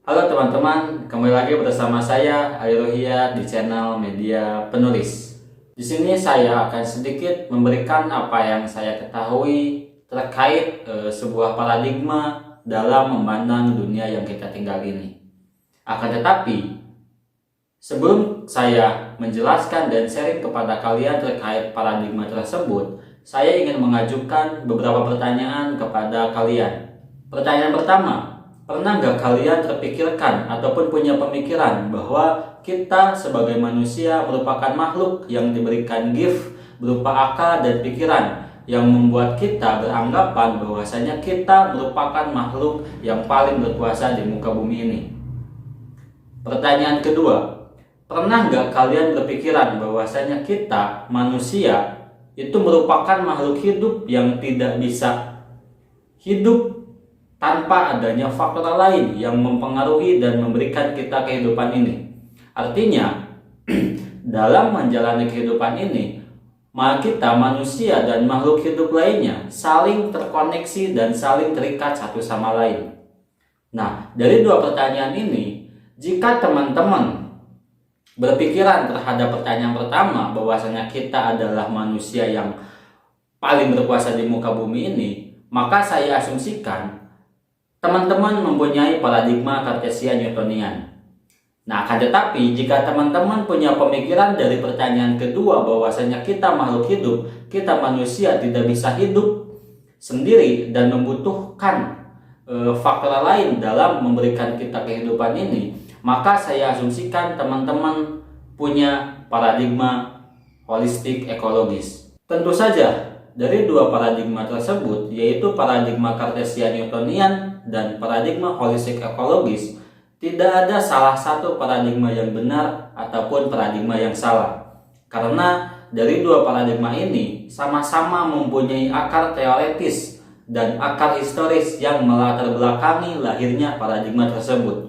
Halo teman-teman, kembali lagi bersama saya Ari Rohia di channel Media Penulis. Di sini saya akan sedikit memberikan apa yang saya ketahui terkait sebuah paradigma dalam memandang dunia yang kita tinggal ini. Akan tetapi, sebelum saya menjelaskan dan sharing kepada kalian terkait paradigma tersebut, saya ingin mengajukan beberapa pertanyaan kepada kalian. Pertanyaan pertama, pernah nggak kalian terpikirkan ataupun punya pemikiran bahwa kita sebagai manusia merupakan makhluk yang diberikan gift berupa akal dan pikiran yang membuat kita beranggapan bahwasanya kita merupakan makhluk yang paling berkuasa di muka bumi ini? Pertanyaan kedua, pernah nggak kalian berpikiran bahwasanya kita manusia itu merupakan makhluk hidup yang tidak bisa hidup tanpa adanya faktor lain yang mempengaruhi dan memberikan kita kehidupan ini? Artinya, dalam menjalani kehidupan ini, maka kita manusia dan makhluk hidup lainnya saling terkoneksi dan saling terikat satu sama lain. Nah, dari dua pertanyaan ini, jika teman-teman berpikiran terhadap pertanyaan pertama bahwasanya kita adalah manusia yang paling berkuasa di muka bumi ini, maka saya asumsikan teman-teman mempunyai paradigma Kartesian Newtonian. Nah, akan tetapi jika teman-teman punya pemikiran dari pertanyaan kedua bahwasanya kita makhluk hidup, kita manusia tidak bisa hidup sendiri dan membutuhkan faktor lain dalam memberikan kita kehidupan ini, maka saya asumsikan teman-teman punya paradigma holistik ekologis. Tentu saja dari dua paradigma tersebut, yaitu paradigma Kartesian Newtonian dan paradigma holistik ekologis, tidak ada salah satu paradigma yang benar ataupun paradigma yang salah. Karena dari dua paradigma ini sama-sama mempunyai akar teoretis dan akar historis yang melatar belakangi lahirnya paradigma tersebut.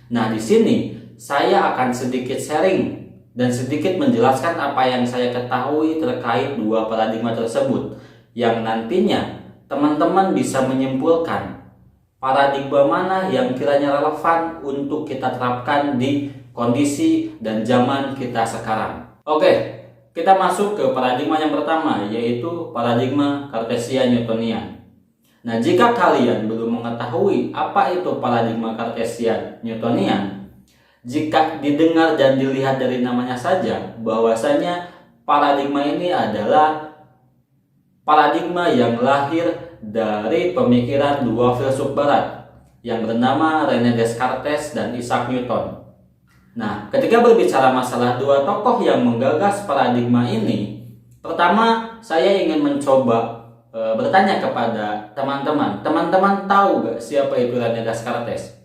Nah, di sini saya akan sedikit sharing dan sedikit menjelaskan apa yang saya ketahui terkait dua paradigma tersebut, yang nantinya teman-teman bisa menyimpulkan paradigma mana yang kiranya relevan untuk kita terapkan di kondisi dan zaman kita sekarang. Oke, kita masuk ke paradigma yang pertama, yaitu paradigma Kartesian Newtonian. Nah, jika kalian belum mengetahui apa itu paradigma Kartesian Newtonian, jika didengar dan dilihat dari namanya saja, bahwasanya paradigma ini adalah paradigma yang lahir dari pemikiran dua filsuf barat yang bernama René Descartes dan Isaac Newton. Nah, ketika berbicara masalah dua tokoh yang menggagas paradigma ini, pertama saya ingin mencoba bertanya kepada teman-teman. Teman-teman tahu gak siapa itu René Descartes?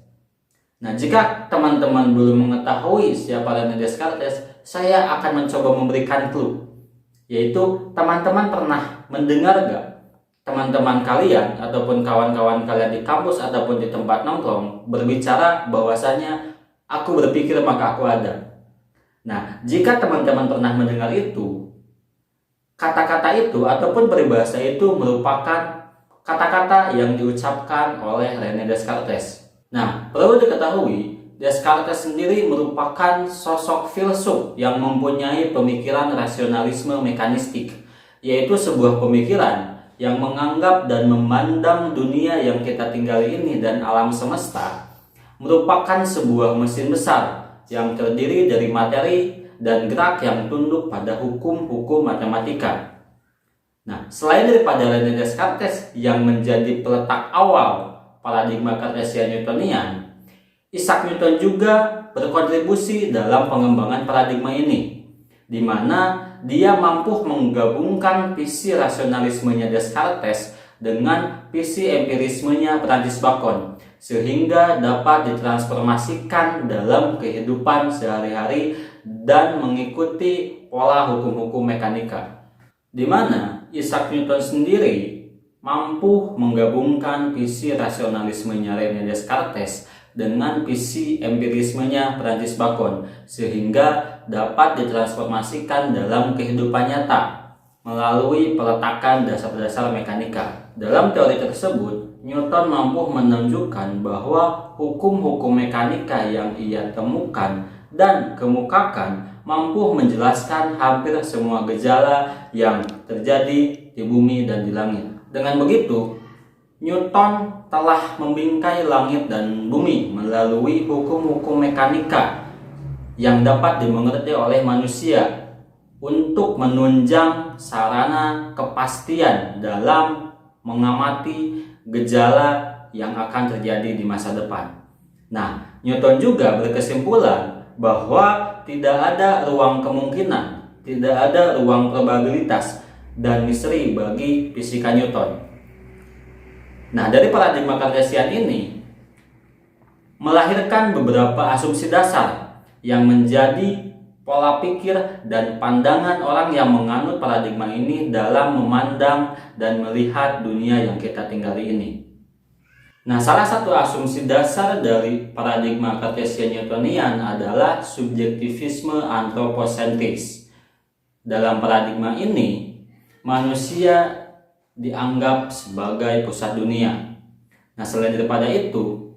Nah, jika teman-teman belum mengetahui siapa René Descartes, saya akan mencoba memberikan clue, yaitu teman-teman pernah mendengar gak teman-teman kalian ataupun kawan-kawan kalian di kampus ataupun di tempat nongkrong berbicara bahwasanya aku berpikir maka aku ada. Nah, jika teman-teman pernah mendengar itu, kata-kata itu ataupun peribahasa itu merupakan kata-kata yang diucapkan oleh René Descartes. Nah, perlu diketahui, Descartes sendiri merupakan sosok filsuf yang mempunyai pemikiran rasionalisme mekanistik, yaitu sebuah pemikiran yang menganggap dan memandang dunia yang kita tinggali ini dan alam semesta merupakan sebuah mesin besar yang terdiri dari materi dan gerak yang tunduk pada hukum-hukum matematika. Nah, selain daripada René Descartes yang menjadi peletak awal paradigma Kartesian Newtonian, Isaac Newton juga berkontribusi dalam pengembangan paradigma ini, di mana dia mampu menggabungkan visi rasionalismenya Descartes dengan visi empirismenya Francis Bacon, sehingga dapat ditransformasikan dalam kehidupan sehari-hari dan mengikuti pola hukum-hukum mekanika, di mana Isaac Newton sendiri mampu menggabungkan visi rasionalismenya René Descartes dengan visi empirismenya Francis Bacon, sehingga dapat ditransformasikan dalam kehidupan nyata melalui peletakan dasar-dasar mekanika. Dalam teori tersebut, Newton mampu menunjukkan bahwa hukum-hukum mekanika yang ia temukan dan kemukakan mampu menjelaskan hampir semua gejala yang terjadi di bumi dan di langit. Dengan begitu, Newton telah membingkai langit dan bumi melalui hukum-hukum mekanika yang dapat dimengerti oleh manusia untuk menunjang sarana kepastian dalam mengamati gejala yang akan terjadi di masa depan. Nah, Newton juga berkesimpulan bahwa tidak ada ruang kemungkinan, tidak ada ruang probabilitas dan misteri bagi fisika Newton. Nah, dari paradigma Kartesian ini melahirkan beberapa asumsi dasar yang menjadi pola pikir dan pandangan orang yang menganut paradigma ini dalam memandang dan melihat dunia yang kita tinggali ini. Nah, salah satu asumsi dasar dari paradigma Kartesian Newtonian adalah subjektivisme antroposentris. Dalam paradigma ini, manusia dianggap sebagai pusat dunia. Nah, selain daripada itu,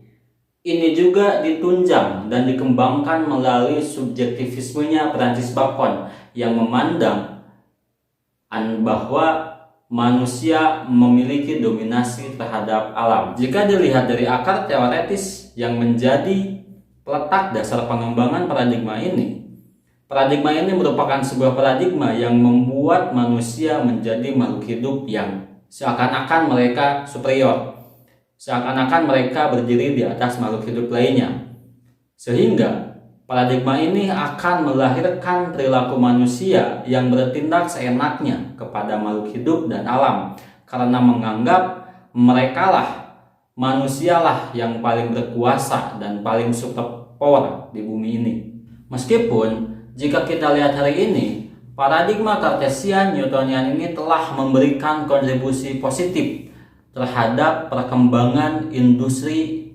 ini juga ditunjang dan dikembangkan melalui subjektivismenya Francis Bacon yang memandang bahwa manusia memiliki dominasi terhadap alam. Jika dilihat dari akar teoretis yang menjadi peletak dasar pengembangan paradigma ini merupakan sebuah paradigma yang membuat manusia menjadi makhluk hidup yang seakan-akan mereka superior, seakan-akan mereka berdiri di atas makhluk hidup lainnya. Sehingga paradigma ini akan melahirkan perilaku manusia yang bertindak seenaknya kepada makhluk hidup dan alam karena menganggap merekalah manusialah yang paling berkuasa dan paling superpower di bumi ini. Meskipun jika kita lihat hari ini, paradigma Kartesian Newtonian ini telah memberikan kontribusi positif terhadap perkembangan industri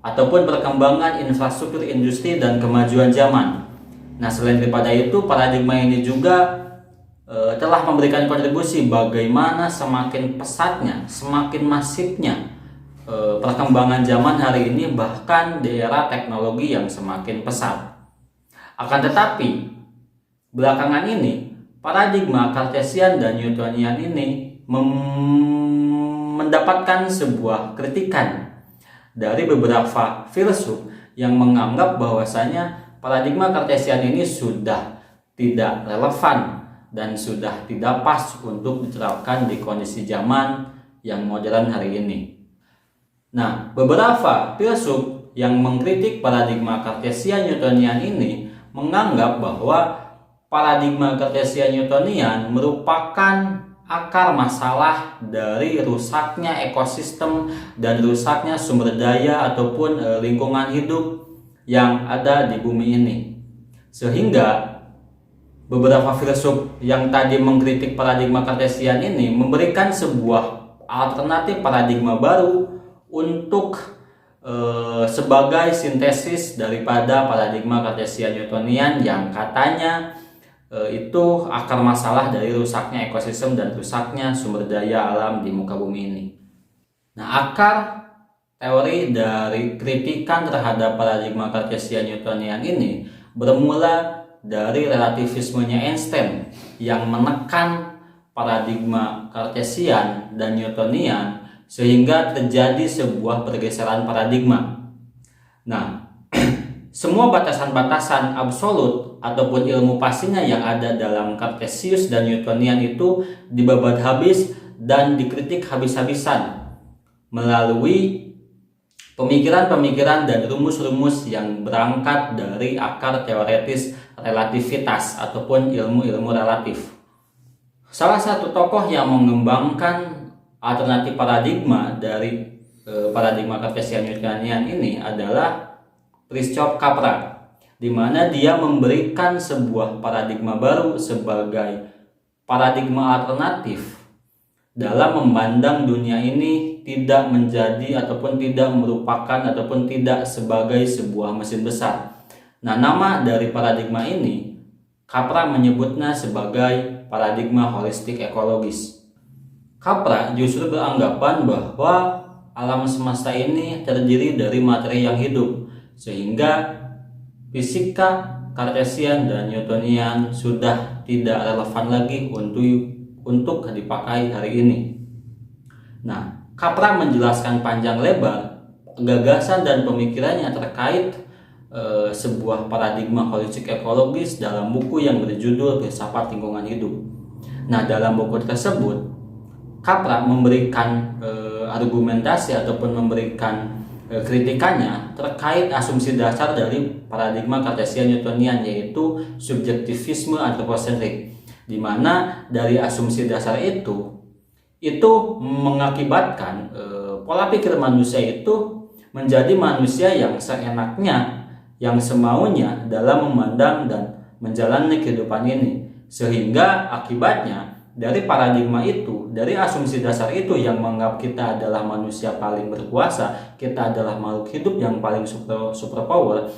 ataupun perkembangan infrastruktur industri dan kemajuan zaman. Nah, selain daripada itu, paradigma ini juga telah memberikan kontribusi bagaimana semakin pesatnya, semakin masifnya perkembangan zaman hari ini, bahkan di era teknologi yang semakin pesat. Akan tetapi, belakangan ini, paradigma Kartesian dan Newtonian ini mendapatkan sebuah kritikan dari beberapa filsuf yang menganggap bahwasanya paradigma Kartesian ini sudah tidak relevan dan sudah tidak pas untuk diterapkan di kondisi zaman yang modern hari ini. Nah, beberapa filsuf yang mengkritik paradigma Kartesian Newtonian ini menganggap bahwa paradigma Kartesian Newtonian merupakan akar masalah dari rusaknya ekosistem dan rusaknya sumber daya ataupun lingkungan hidup yang ada di bumi ini. Sehingga beberapa filsuf yang tadi mengkritik paradigma Kartesian ini memberikan sebuah alternatif paradigma baru untuk sebagai sintesis daripada paradigma Kartesian Newtonian yang katanya itu akar masalah dari rusaknya ekosistem dan rusaknya sumber daya alam di muka bumi ini. Nah, akar teori dari kritikan terhadap paradigma Kartesian Newtonian ini bermula dari relativismenya Einstein yang menekan paradigma Kartesian dan Newtonian sehingga terjadi sebuah pergeseran paradigma. Nah, semua batasan-batasan absolut ataupun ilmu pastinya yang ada dalam Kartesius dan Newtonian itu dibabat habis dan dikritik habis-habisan melalui pemikiran-pemikiran dan rumus-rumus yang berangkat dari akar teoretis relativitas ataupun ilmu-ilmu relatif. Salah satu tokoh yang mengembangkan alternatif paradigma dari paradigma Kartesian Newtonian ini adalah Fritjof Capra, di mana dia memberikan sebuah paradigma baru sebagai paradigma alternatif dalam memandang dunia ini tidak menjadi ataupun tidak merupakan ataupun tidak sebagai sebuah mesin besar. Nah, nama dari paradigma ini Capra menyebutnya sebagai paradigma holistik ekologis. Capra justru beranggapan bahwa alam semesta ini terdiri dari materi yang hidup, sehingga fisika Kartesian dan Newtonian sudah tidak relevan lagi untuk dipakai hari ini. Nah, Capra menjelaskan panjang lebar gagasan dan pemikirannya terkait sebuah paradigma holistik ekologis dalam buku yang berjudul Filsafat Lingkungan Hidup. Nah, dalam buku tersebut Capra memberikan argumentasi ataupun memberikan kritikannya terkait asumsi dasar dari paradigma Kartesian Newtonian, yaitu subjektivisme antroposentrik, di mana dari asumsi dasar itu mengakibatkan pola pikir manusia itu menjadi manusia yang seenaknya, yang semaunya dalam memandang dan menjalani kehidupan ini, sehingga akibatnya dari paradigma itu, dari asumsi dasar itu yang menganggap kita adalah manusia paling berkuasa, kita adalah makhluk hidup yang paling superpower,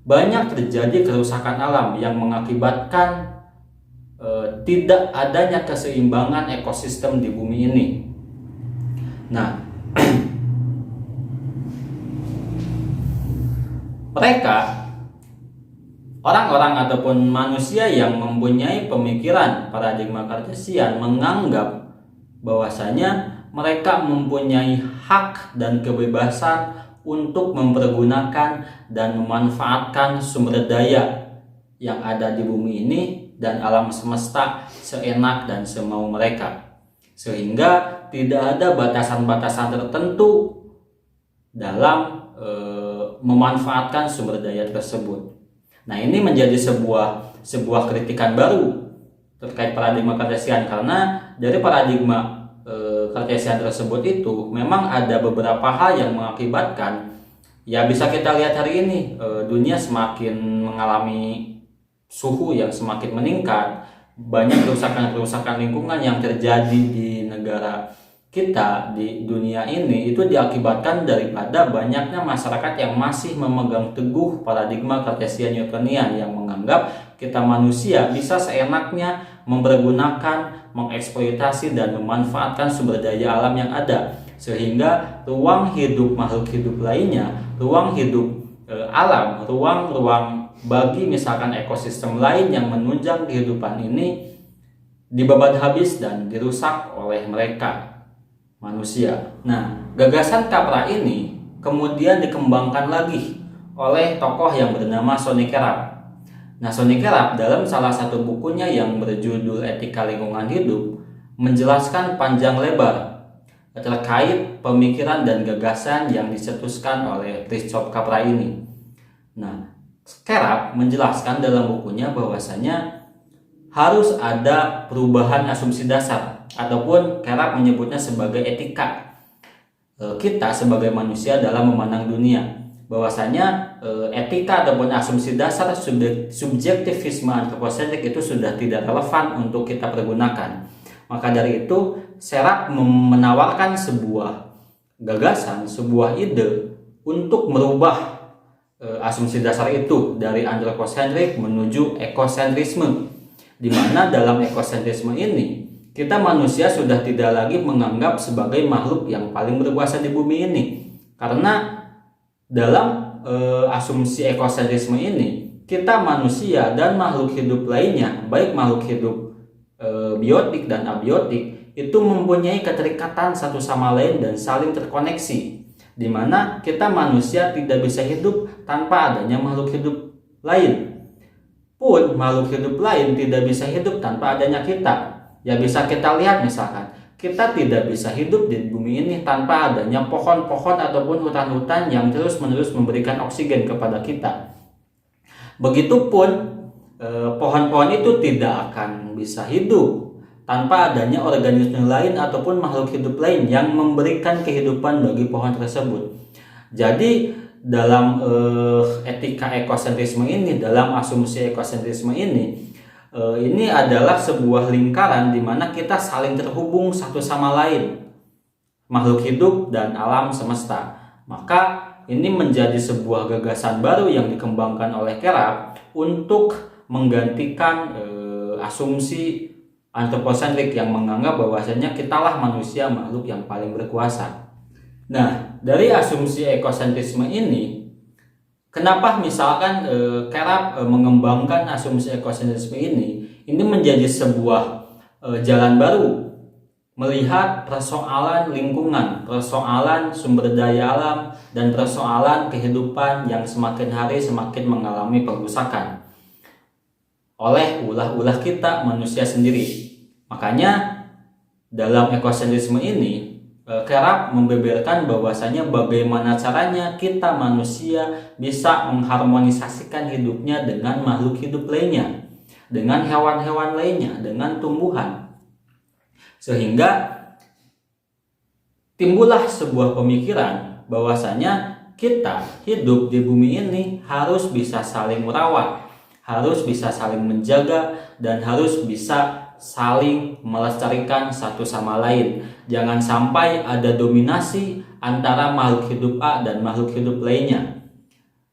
banyak terjadi kerusakan alam yang mengakibatkan tidak adanya keseimbangan ekosistem di bumi ini. Nah, mereka orang-orang ataupun manusia yang mempunyai pemikiran paradigma Kartesian menganggap bahwasanya mereka mempunyai hak dan kebebasan untuk mempergunakan dan memanfaatkan sumber daya yang ada di bumi ini dan alam semesta seenak dan semau mereka, sehingga tidak ada batasan-batasan tertentu dalam memanfaatkan sumber daya tersebut. Nah, ini menjadi sebuah kritikan baru terkait paradigma Kartesian, karena dari paradigma Kartesian tersebut itu memang ada beberapa hal yang mengakibatkan, ya bisa kita lihat hari ini dunia semakin mengalami suhu yang semakin meningkat, banyak kerusakan lingkungan yang terjadi di negara kita, di dunia ini, itu diakibatkan daripada banyaknya masyarakat yang masih memegang teguh paradigma Kartesian Newtonian yang menganggap kita manusia bisa seenaknya mempergunakan, mengeksploitasi dan memanfaatkan sumber daya alam yang ada, sehingga ruang hidup makhluk hidup lainnya, ruang hidup alam, ruang bagi misalkan ekosistem lain yang menunjang kehidupan ini dibabat habis dan dirusak oleh mereka, manusia. Nah, gagasan Capra ini kemudian dikembangkan lagi oleh tokoh yang bernama Sonny Carap. Nah, Sonny Carap dalam salah satu bukunya yang berjudul Etika Lingkungan Hidup menjelaskan panjang lebar terkait pemikiran dan gagasan yang dicetuskan oleh Christoph Capra ini. Nah, Carap menjelaskan dalam bukunya bahwasanya harus ada perubahan asumsi dasar, ataupun Carap menyebutnya sebagai etika kita sebagai manusia dalam memandang dunia, bahwasanya etika ataupun asumsi dasar subjektivisme antroposentrik itu sudah tidak relevan untuk kita pergunakan. Maka dari itu Carap menawarkan sebuah gagasan, sebuah ide untuk merubah asumsi dasar itu dari antroposentrik menuju ekosentrisme, di mana dalam ekosentrisme ini kita manusia sudah tidak lagi menganggap sebagai makhluk yang paling berkuasa di bumi ini, karena dalam asumsi ekosentrisme ini kita manusia dan makhluk hidup lainnya, baik makhluk hidup biotik dan abiotik, itu mempunyai keterikatan satu sama lain dan saling terkoneksi, di mana kita manusia tidak bisa hidup tanpa adanya makhluk hidup lain, pun makhluk hidup lain tidak bisa hidup tanpa adanya kita. Ya bisa kita lihat misalkan kita tidak bisa hidup di bumi ini tanpa adanya pohon-pohon ataupun hutan-hutan yang terus-menerus memberikan oksigen kepada kita. Begitupun pohon-pohon itu tidak akan bisa hidup tanpa adanya organisme lain ataupun makhluk hidup lain yang memberikan kehidupan bagi pohon tersebut. Jadi dalam etika ekosentrisme ini, dalam asumsi ekosentrisme ini adalah sebuah lingkaran di mana kita saling terhubung satu sama lain, makhluk hidup dan alam semesta. Maka ini menjadi sebuah gagasan baru yang dikembangkan oleh Carap untuk menggantikan asumsi antroposentrik yang menganggap bahwasanya kitalah manusia makhluk yang paling berkuasa. Nah, dari asumsi ekosentrisme ini, kenapa misalkan Kerap mengembangkan asumsi ekosentrisme ini menjadi sebuah jalan baru melihat persoalan lingkungan, persoalan sumber daya alam, dan persoalan kehidupan yang semakin hari semakin mengalami perusakan oleh ulah-ulah kita manusia sendiri. Makanya dalam ekosentrisme ini kerap membeberkan bahwasanya bagaimana caranya kita manusia bisa mengharmonisasikan hidupnya dengan makhluk hidup lainnya, dengan hewan-hewan lainnya, dengan tumbuhan. Sehingga timbullah sebuah pemikiran bahwasanya kita hidup di bumi ini harus bisa saling merawat, harus bisa saling menjaga, dan harus bisa saling melestarikan satu sama lain. Jangan sampai ada dominasi antara makhluk hidup A dan makhluk hidup lainnya.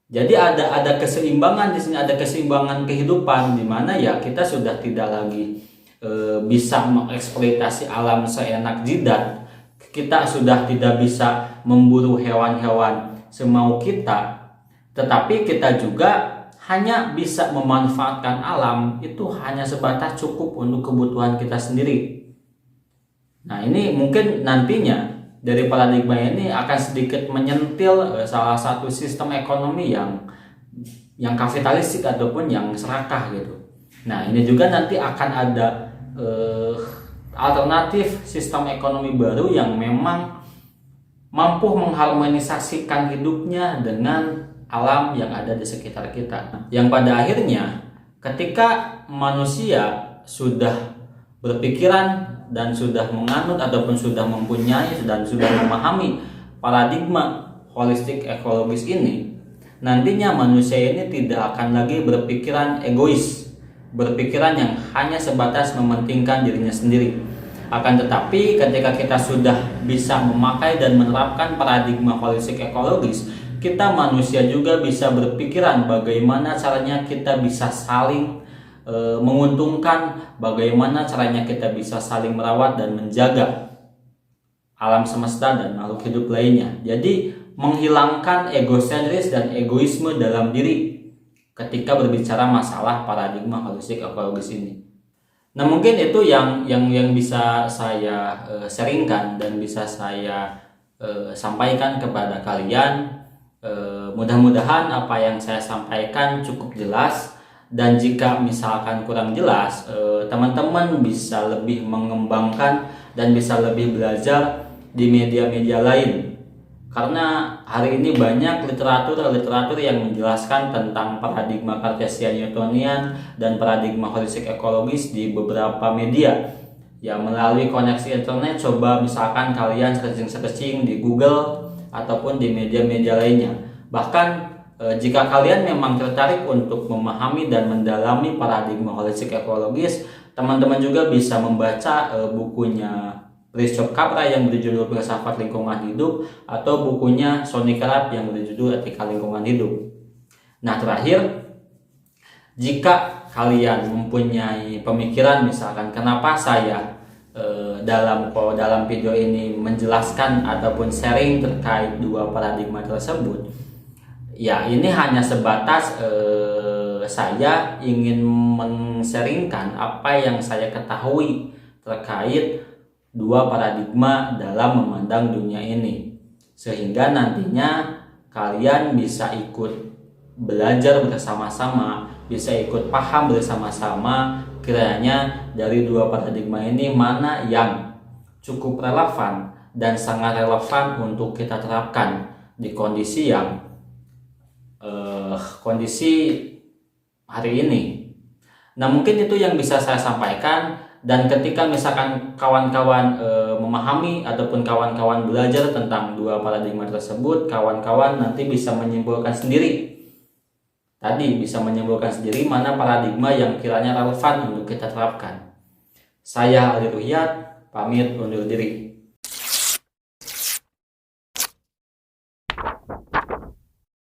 Jadi ada keseimbangan di sini, ada keseimbangan kehidupan di mana ya kita sudah tidak lagi bisa mengeksploitasi alam seenak jidat. Kita sudah tidak bisa memburu hewan-hewan semau kita, tetapi kita juga hanya bisa memanfaatkan alam itu hanya sebatas cukup untuk kebutuhan kita sendiri. Nah, ini mungkin nantinya dari paradigma ini akan sedikit menyentil salah satu sistem ekonomi yang kapitalistik ataupun yang serakah gitu. Nah, ini juga nanti akan ada alternatif sistem ekonomi baru yang memang mampu mengharmonisasikan hidupnya dengan alam yang ada di sekitar kita. Yang pada akhirnya ketika manusia sudah berpikiran dan sudah menganut ataupun sudah mempunyai dan sudah memahami paradigma holistik ekologis ini, nantinya manusia ini tidak akan lagi berpikiran egois, berpikiran yang hanya sebatas mementingkan dirinya sendiri. Akan tetapi ketika kita sudah bisa memakai dan menerapkan paradigma holistik ekologis, kita manusia juga bisa berpikiran bagaimana caranya kita bisa saling menguntungkan, bagaimana caranya kita bisa saling merawat dan menjaga alam semesta dan makhluk hidup lainnya. Jadi menghilangkan egosentris dan egoisme dalam diri ketika berbicara masalah paradigma holistik ekologis ini. Nah, mungkin itu yang bisa saya sharingkan dan bisa saya sampaikan kepada kalian. Mudah-mudahan apa yang saya sampaikan cukup jelas, dan jika misalkan kurang jelas, teman-teman bisa lebih mengembangkan dan bisa lebih belajar di media-media lain. Karena hari ini banyak literatur yang menjelaskan tentang paradigma Cartesian Newtonian dan paradigma holistik ekologis di beberapa media. Ya, melalui koneksi internet, coba misalkan kalian searching di Google ataupun di media-media lainnya. Bahkan jika kalian memang tertarik untuk memahami dan mendalami paradigma holistik ekologis, teman-teman juga bisa membaca bukunya Christoph Capra yang berjudul Filsafat Lingkungan Hidup, atau bukunya Sonny Carap yang berjudul Etika Lingkungan Hidup. Nah, terakhir, jika kalian mempunyai pemikiran misalkan kenapa saya dalam video ini menjelaskan ataupun sharing terkait dua paradigma tersebut, ya ini hanya sebatas saya ingin men-sharingkan apa yang saya ketahui terkait dua paradigma dalam memandang dunia ini, sehingga nantinya kalian bisa ikut belajar bersama-sama, bisa ikut paham bersama-sama kiranya dari dua paradigma ini mana yang cukup relevan dan sangat relevan untuk kita terapkan di kondisi hari ini. Nah, mungkin itu yang bisa saya sampaikan. Dan ketika misalkan kawan-kawan memahami ataupun kawan-kawan belajar tentang dua paradigma tersebut, kawan-kawan nanti bisa menyimpulkan sendiri. Bisa menyimpulkan sendiri mana paradigma yang kiranya relevan untuk kita terapkan. Saya Ali Ruhyat, pamit undur diri.